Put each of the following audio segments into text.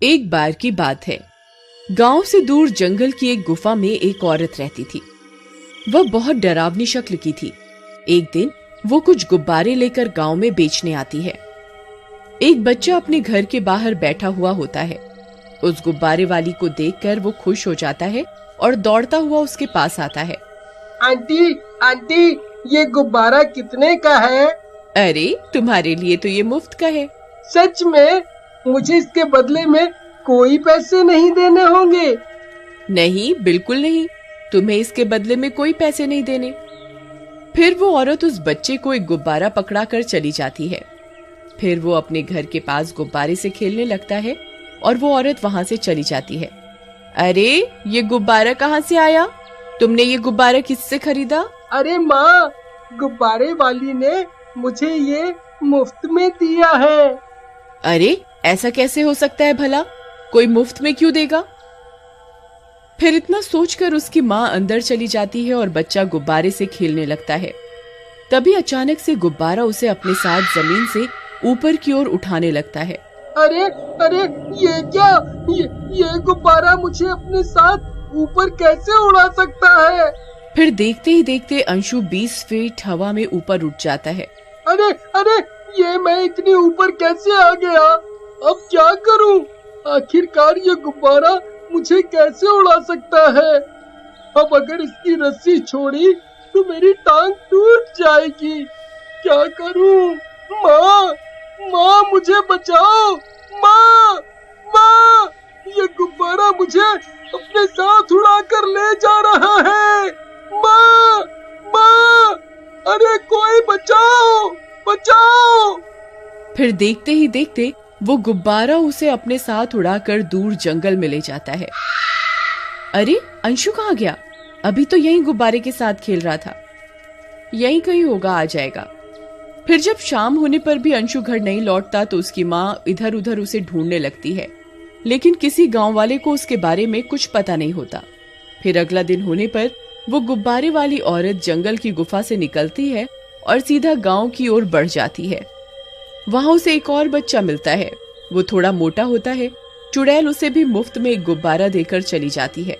एक बार की बात है। गांव से दूर जंगल की एक गुफा में एक औरत रहती थी। वह बहुत डरावनी शक्ल की थी। एक दिन वो कुछ गुब्बारे लेकर गांव में बेचने आती है। एक बच्चा अपने घर के बाहर बैठा हुआ होता है। उस गुब्बारे वाली को देखकर वो खुश हो जाता है और दौड़ता हुआ उसके पास आता है। आंटी, आंटी, ये गुब्बारा कितने का है? अरे, तुम्हारे लिए तो ये मुफ्त का है। सच में? मुझे इसके बदले में कोई पैसे नहीं देने होंगे? नहीं, बिल्कुल नहीं, तुम्हें इसके बदले में कोई पैसे नहीं देने। फिर वो औरत उस बच्चे को एक गुब्बारा पकड़ा कर चली जाती है। फिर वो अपने घर के पास गुब्बारे से खेलने लगता है और वो औरत वहां से चली जाती है। अरे, ये गुब्बारा कहाँ से आया? तुमने ये गुब्बारा किससे खरीदा? अरे माँ, गुब्बारे वाली ने मुझे ये मुफ्त में दिया है। अरे, ऐसा कैसे हो सकता है भला? कोई मुफ्त में क्यों देगा? फिर इतना सोचकर उसकी माँ अंदर चली जाती है और बच्चा गुब्बारे से खेलने लगता है। तभी अचानक से गुब्बारा उसे अपने साथ जमीन से ऊपर की ओर उठाने लगता है। अरे अरे, ये क्या? ये गुब्बारा मुझे अपने साथ ऊपर कैसे उड़ा सकता है? फिर देखते ही देखते अंशु 20 फीट हवा में ऊपर उठ जाता है। अरे अरे, ये मैं इतनी ऊपर कैसे आ गया? अब क्या करूं? आखिरकार ये गुब्बारा मुझे कैसे उड़ा सकता है? अब अगर इसकी रस्सी छोड़ी तो मेरी टांग टूट जाएगी। क्या करूं? माँ, माँ, मुझे बचाओ! माँ, माँ, ये गुब्बारा मुझे अपने साथ उड़ा कर ले जा रहा है। माँ, माँ, अरे कोई बचाओ, बचाओ! फिर देखते ही देखते वो गुब्बारा उसे अपने साथ उड़ाकर दूर जंगल में ले जाता है। अरे, अंशु कहाँ गया? अभी तो यही गुब्बारे के साथ खेल रहा था। यहीं कहीं होगा, आ जाएगा। फिर जब शाम होने पर भी अंशु घर नहीं लौटता तो उसकी माँ इधर उधर उसे ढूंढने लगती है, लेकिन किसी गांव वाले को उसके बारे में कुछ पता नहीं होता। फिर अगला दिन होने पर वो गुब्बारे वाली औरत जंगल की गुफा से निकलती है और सीधा गांव की ओर बढ़ जाती है। वहां उसे एक और बच्चा मिलता है। वो थोड़ा मोटा होता है। चुड़ैल उसे भी मुफ्त में एक गुब्बारा देकर चली जाती है।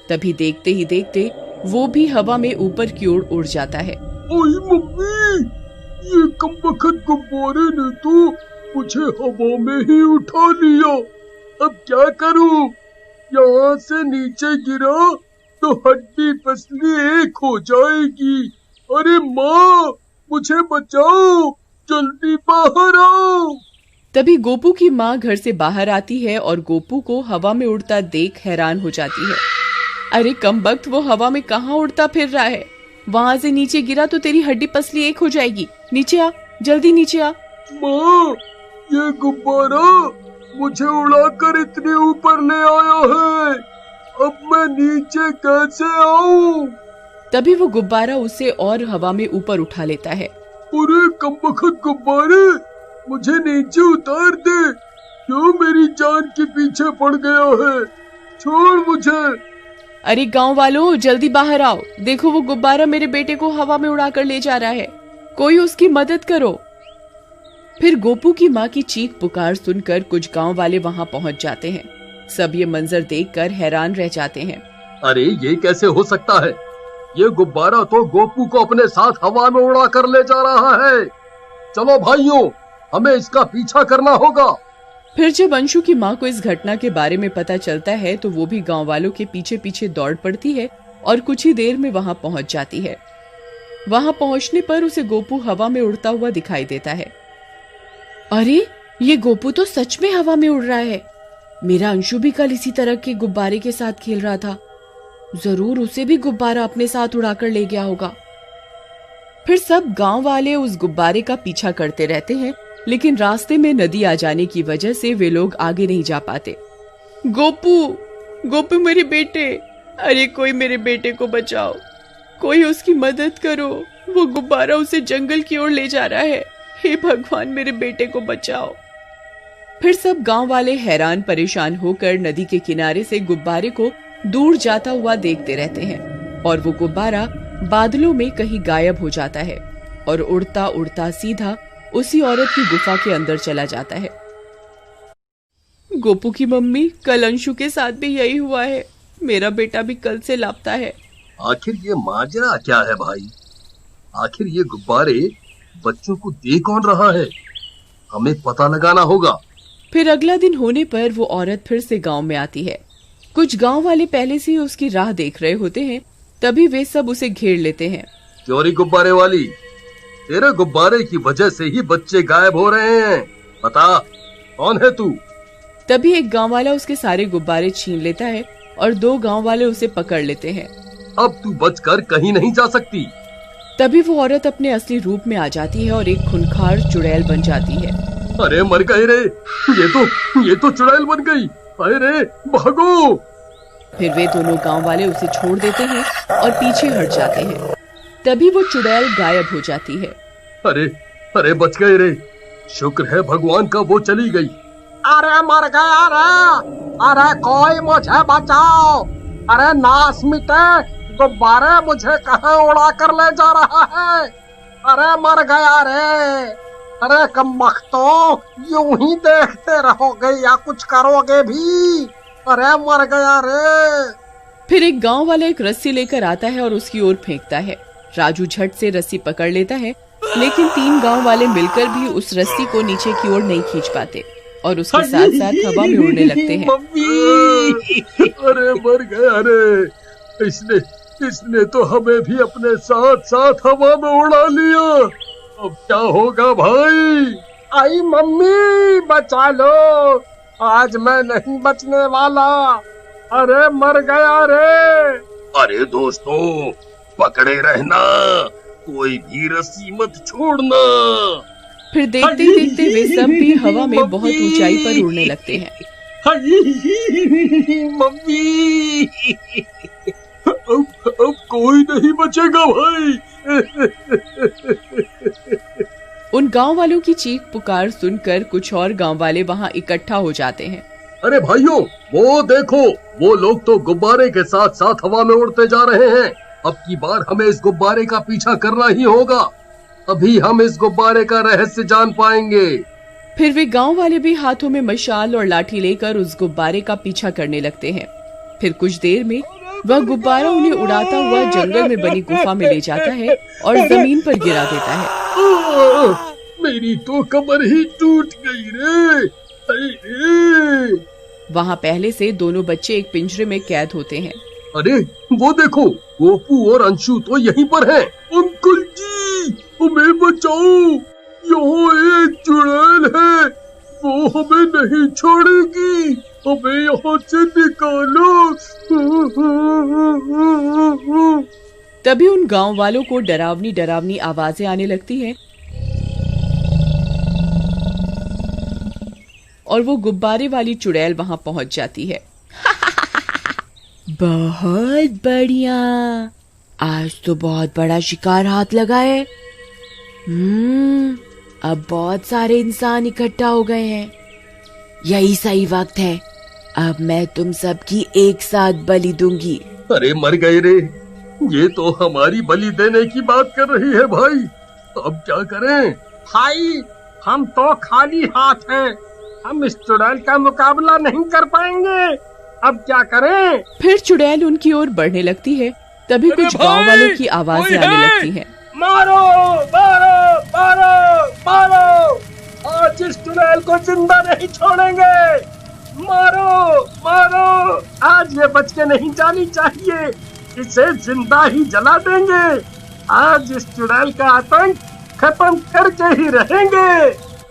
तभी देखते ही देखते वो भी हवा में ऊपर की ओर उड़ जाता है। ओए मम्मी, ये कमबख्त गुब्बारे ने तो मुझे हवा में ही उठा लिया। अब क्या करूं? यहाँ से नीचे गिरा तो हड्डी पसली एक हो जाएगी। अरे माँ, मुझे बचाओ, जल्दी बाहर आओ! तभी गोपू की माँ घर से बाहर आती है और गोपू को हवा में उड़ता देख हैरान हो जाती है। अरे कमबख्त, वो हवा में कहाँ उड़ता फिर रहा है? वहाँ से नीचे गिरा तो तेरी हड्डी पसली एक हो जाएगी। नीचे आ, जल्दी नीचे आ। माँ, ये गुब्बारा मुझे उड़ाकर इतने ऊपर ले आया है। अब मैं नीचे कैसे आऊं? तभी वो गुब्बारा उसे और हवा में ऊपर उठा लेता है। अरे कमबख्त गुब्बारे, मुझे नीचे उतार दे। क्यों मेरी जान के पीछे पड़ गया है? छोड़ मुझे। अरे गांव वालों, जल्दी बाहर आओ। देखो, वो गुब्बारा मेरे बेटे को हवा में उड़ाकर ले जा रहा है। कोई उसकी मदद करो। फिर गोपू की माँ की चीख पुकार सुनकर कुछ गांव वाले वहां पहुंच जाते हैं। सब ये मंजर देखकर हैरान रह जाते हैं। अरे ये कैसे हो सकता है? ये गुब्बारा तो गोपू को अपने साथ हवा में उड़ा कर ले जा रहा है। चलो भाइयों, हमें इसका पीछा करना होगा। फिर जब अंशु की माँ को इस घटना के बारे में पता चलता है तो वो भी गांव वालों के पीछे पीछे दौड़ पड़ती है और कुछ ही देर में वहां पहुंच जाती है। वहां पहुंचने पर उसे गोपू हवा में उड़ता हुआ दिखाई देता है। अरे, ये गोपू तो सच में हवा में उड़ रहा है। मेरा अंशु भी कल इसी तरह के गुब्बारे के साथ खेल रहा था। जरूर उसे भी गुब्बारा अपने साथ उड़ाकर ले गया होगा। फिर सब गांव वाले उस गुब्बारे का पीछा करते रहते हैं, लेकिन रास्ते में नदी आ जाने की वजह से वे लोग आगे नहीं जा पाते। गोपू, गोपू मेरे बेटे, अरे कोई मेरे बेटे को बचाओ, कोई उसकी मदद करो। वो गुब्बारा उसे जंगल की ओर ले जा रहा है। हे भगवान, मेरे बेटे को बचाओ। फिर सब गांव वाले हैरान परेशान होकर नदी के किनारे से गुब्बारे को दूर जाता हुआ देखते रहते हैं और वो गुब्बारा बादलों में कहीं गायब हो जाता है और उड़ता उड़ता सीधा उसी औरत की गुफा के अंदर चला जाता है। गोपू की मम्मी, कल अंशु के साथ भी यही हुआ है। मेरा बेटा भी कल से लापता है। आखिर ये माजरा क्या है भाई? आखिर ये गुब्बारे बच्चों को दे कौन रहा है? हमें पता लगाना होगा। फिर अगला दिन होने पर वो औरत फिर से गांव में आती है। कुछ गांव वाले पहले से ही उसकी राह देख रहे होते हैं, तभी वे सब उसे घेर लेते हैं। चोरी गुब्बारे वाली, तेरे गुब्बारे की वजह से ही बच्चे गायब हो रहे हैं। बता, कौन है तू? तभी एक गांव वाला उसके सारे गुब्बारे छीन लेता है और 2 गांव वाले उसे पकड़ लेते हैं। अब तू बचकर कहीं नहीं जा सकती। तभी वो औरत अपने असली रूप में आ जाती है और एक खूंखार चुड़ैल बन जाती है। अरे मर गए रे, ये तो चुड़ैल बन गई। अरे भागो। फिर वे दोनों गांव वाले उसे छोड़ देते हैं और पीछे हट जाते हैं। तभी वो चुड़ैल गायब हो जाती है। अरे बच गए रे, शुक्र है भगवान का वो चली गई। अरे मर गया रे, अरे कोई मुझे बचाओ। अरे नाश मिटे, गुब्बारे मुझे कहाँ उड़ा कर ले जा रहा है। अरे मर गया रे। अरे कमबख्तों, यूं ही देखते रहोगे या कुछ करोगे भी? अरे मर गया रे। फिर एक गांव वाला एक रस्सी लेकर आता है और उसकी ओर फेंकता है। राजू झट से रस्सी पकड़ लेता है, लेकिन 3 गांव वाले मिलकर भी उस रस्सी को नीचे की ओर नहीं खींच पाते और उसके साथ साथ हवा में उड़ने लगते हैं। अरे मर गया रे, इसने तो हमें भी अपने साथ साथ हवा में उड़ा लिया। अब क्या होगा भाई? आई मम्मी, बचा लो, आज मैं नहीं बचने वाला। अरे मर गया रे। अरे दोस्तों, पकड़े रहना, कोई भी रस्सी मत छोड़ना। फिर देखते देखते वे सब भी हवा में बहुत ऊंचाई पर उड़ने लगते हैं। मम्मी, अब कोई नहीं बचेगा भाई। उन गांव वालों की चीख पुकार सुनकर कुछ और गांव वाले वहां इकट्ठा हो जाते हैं। अरे भाइयों, वो देखो, वो लोग तो गुब्बारे के साथ साथ हवा में उड़ते जा रहे हैं। अब की बार हमें इस गुब्बारे का पीछा करना ही होगा, तभी हम इस गुब्बारे का रहस्य जान पाएंगे। फिर वे गांव वाले भी हाथों में मशाल और लाठी लेकर उस गुब्बारे का पीछा करने लगते हैं। फिर कुछ देर में वह गुब्बारा उन्हें उड़ाता हुआ जंगल में बनी गुफा में ले जाता है और जमीन पर गिरा देता है। मेरी तो कमर ही टूट गई रे। वहाँ पहले से दोनों बच्चे एक पिंजरे में कैद होते हैं। अरे वो देखो, गोपू और अंशु तो यहीं पर हैं। अंकल जी, हमें बचाओ, यहाँ एक चुड़ैल है, वो हमें नहीं छोड़ेगी, हमें यहाँ से निकालो। तभी उन गांव वालों को डरावनी डरावनी आवाजें आने लगती हैं और वो गुब्बारे वाली चुड़ैल वहां पहुंच जाती है। बहुत बढ़िया, आज तो बहुत बड़ा शिकार हाथ लगा है। अब बहुत सारे इंसान इकट्ठा हो गए हैं, यही सही वक्त है। अब मैं तुम सबकी एक साथ बलि दूंगी। अरे मर गए रे, ये तो हमारी बलि देने की बात कर रही है भाई। अब क्या करें? भाई, हम तो खाली हाथ हैं, हम इस चुड़ैल का मुकाबला नहीं कर पाएंगे। अब क्या करें? फिर चुड़ैल उनकी ओर बढ़ने लगती है। तभी कुछ गांव वालों की आवाजें आने लगती हैं। मारो मारो मारो मारो, आज इस चुड़ैल को जिंदा नहीं छोड़ेंगे। मारो मारो, आज ये बच के नहीं जानी चाहिए, इसे जिंदा ही जला देंगे। आज इस चुड़ैल का आतंक खत्म करके ही रहेंगे।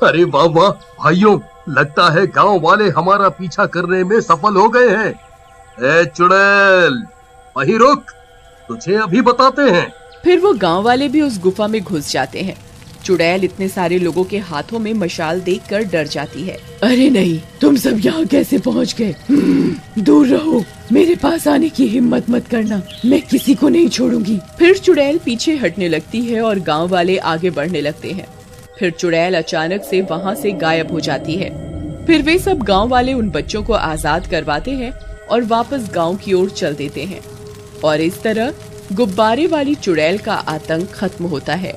अरे वाह वाह भाइयों, लगता है गांव वाले हमारा पीछा करने में सफल हो गए हैं। ए चुड़ैल, वहीं रुक, तुझे अभी बताते हैं। फिर वो गांव वाले भी उस गुफा में घुस जाते हैं। चुड़ैल इतने सारे लोगों के हाथों में मशाल देखकर डर जाती है। अरे नहीं, तुम सब यहाँ कैसे पहुँच गए? दूर रहो, मेरे पास आने की हिम्मत मत करना, मैं किसी को नहीं छोड़ूंगी। फिर चुड़ैल पीछे हटने लगती है और गांव वाले आगे बढ़ने लगते हैं। फिर चुड़ैल अचानक से वहाँ से गायब हो जाती है। फिर वे सब गांव वाले उन बच्चों को आजाद करवाते हैं और वापस गांव की ओर चल देते हैं। और इस तरह गुब्बारे वाली चुड़ैल का आतंक खत्म होता है।